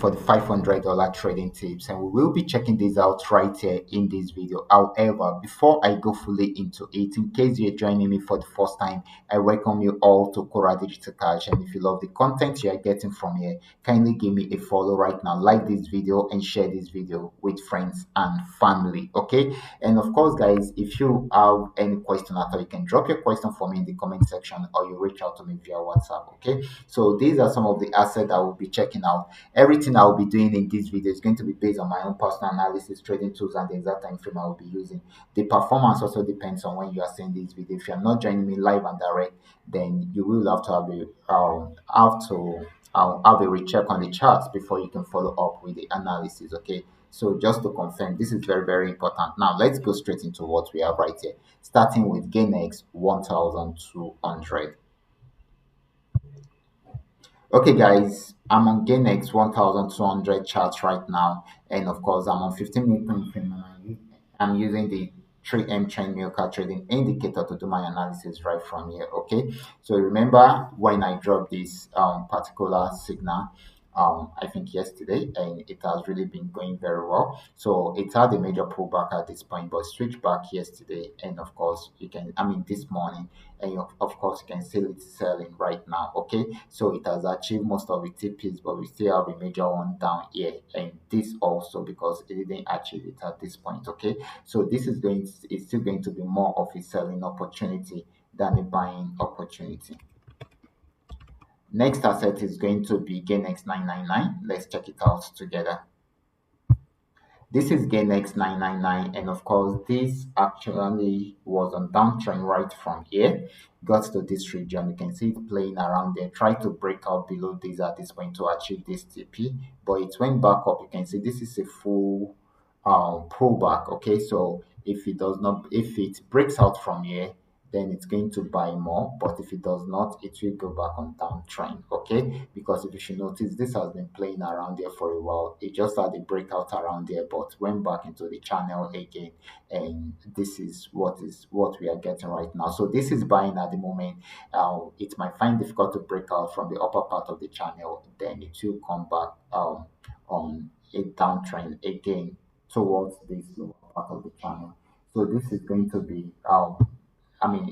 for the $500 trading tips, and we will be checking this out right here in this video. However, before I go fully into it, in case you're joining me for the first time, I welcome you all to Qora Digital Cash. And if you love the content you are getting from here, kindly give me a follow right now, like this video and share this video with friends and family. Okay, and of course guys, if you have any question at all, you can drop your question for me in the comment section, or you reach out to me via WhatsApp. Okay, so these are some of the assets I will be checking out. Everything I will be doing in this video is going to be based on my own personal analysis, trading tools, and the exact time frame I will be using. The performance also depends on when you are seeing this video. If you are not joining me live and direct, then you will have to have a recheck on the charts before you can follow up with the analysis. Okay, so just to confirm, this is very, very important. Now let's go straight into what we have right here, starting with GainX 1200. Okay, guys, I'm on GainX 1200 charts right now, and of course, I'm on 15-minute time frame. And I'm using the 3M trend Milka trading indicator to do my analysis right from here. Okay, so remember when I dropped this particular signal, I think yesterday, and it has really been going very well. So it had a major pullback at this point, but switched back yesterday, and of course, this morning, and of course, you can see it's selling right now. Okay, so it has achieved most of its TPs, but we still have a major one down here, and this also because it didn't achieve it at this point. Okay, so this is it's still going to be more of a selling opportunity than a buying opportunity. Next asset is going to be GainX 999. Let's check it out together. This is GainX 999, and of course, this actually was on downtrend right from here. Got to this region, you can see it playing around there. Try to break out below this at this point to achieve this TP, but it went back up. You can see this is a full pullback. Okay, so if it breaks out from here, then it's going to buy more, but if it does not, it will go back on downtrend. Okay, because if you should notice, this has been playing around there for a while. It just had a breakout around there, but went back into the channel again, and this is what we are getting right now. So this is buying at the moment. It might find difficult to break out from the upper part of the channel, then it will come back on a downtrend again towards this lower part of the channel. So this is going to be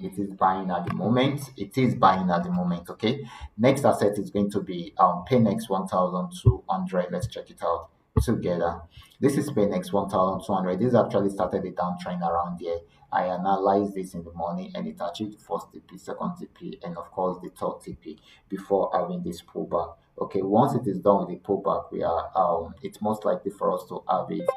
it is buying at the moment. It is buying at the moment. Okay. Next asset is going to be Paynex 1200. Let's check it out together. This is Paynex 1200. This actually started a downtrend around here. I analyzed this in the morning, and it achieved the first TP, second TP, and of course the third TP before having this pullback. Okay, once it is done with the pullback, we are it's most likely for us to have it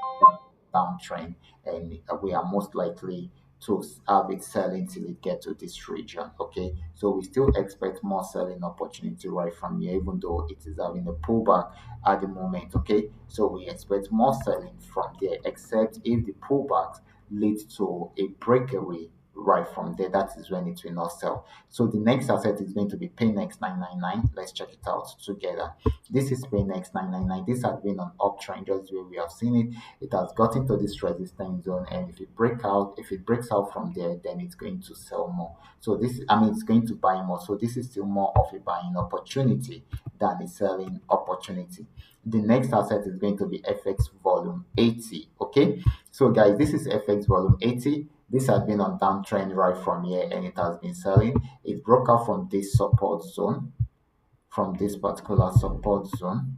downtrend, and we are most likely to have it selling till it get to this region. Okay, so we still expect more selling opportunity right from here, even though it is having a pullback at the moment. Okay, so we expect more selling from there, except if the pullbacks lead to a breakaway right from there, that is when it will not sell. So the next asset is going to be Paynex 999. Let's check it out together. This is Paynex 999. This has been on uptrend, just where we have seen it. It has gotten to this resistance zone, and if it breaks out from there, then it's going to sell more. So it's going to buy more. So this is still more of a buying opportunity than a selling opportunity. The next asset is going to be FX volume 80. Okay, so guys, this is FX volume 80. This has been on downtrend right from here, and it has been selling. It broke out from this support zone, from this particular support zone.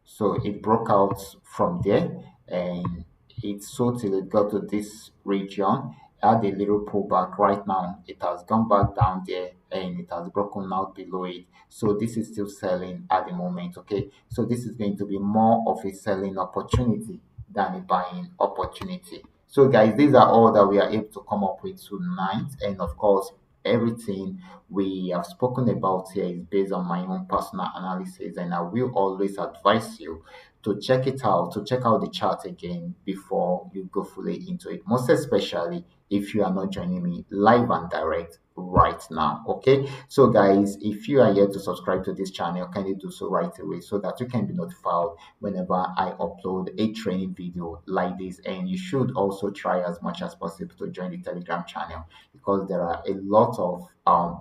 So it broke out from there, and it sold till it got to this region, had a little pullback. Right now it has gone back down there, and it has broken out below it. So this is still selling at the moment. Okay, so this is going to be more of a selling opportunity than a buying opportunity. So guys, these are all that we are able to come up with tonight, and of course, everything we have spoken about here is based on my own personal analysis, and I will always advise you to check it out, to check out the chart again before you go fully into it, most especially if you are not joining me live and direct right now. Okay, so guys, if you are yet to subscribe to this channel, kindly do so right away so that you can be notified whenever I upload a training video like this. And you should also try as much as possible to join the Telegram channel, because there are a lot of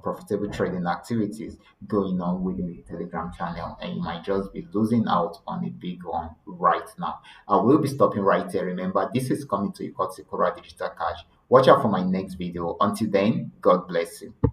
profitable trading activities going on within the Telegram channel, and you might just be losing out on a big one right now. I will be stopping right here. Remember, this is coming to you courtesy Qora Digital Cash. Watch out for my next video. Until then, God bless you.